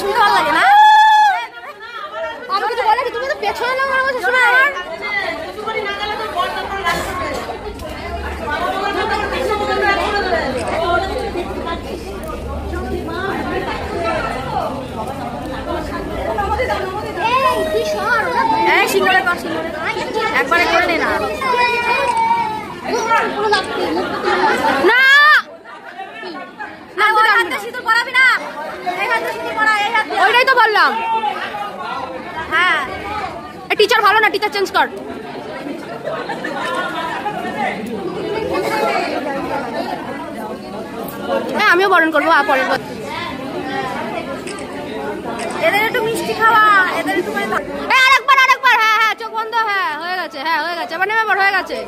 শুনতে ভালো লাগে না? আমাকে তো বলে তুমি তো পেছনে না আমার কথা শোনা আমার। একবারে করে নে না। ওইটাই তো বললাম। হ্যাঁ টিচার ভালো না, টিচার চেঞ্জ কর। হ্যাঁ আমিও বরণ করবো পরের বার। এদের একটু মিষ্টি খাওয়া, এদের একটু আরেকবার। হ্যাঁ চোখ বন্ধ। হ্যাঁ হয়ে গেছে, এবার নেমে হয়ে গেছে।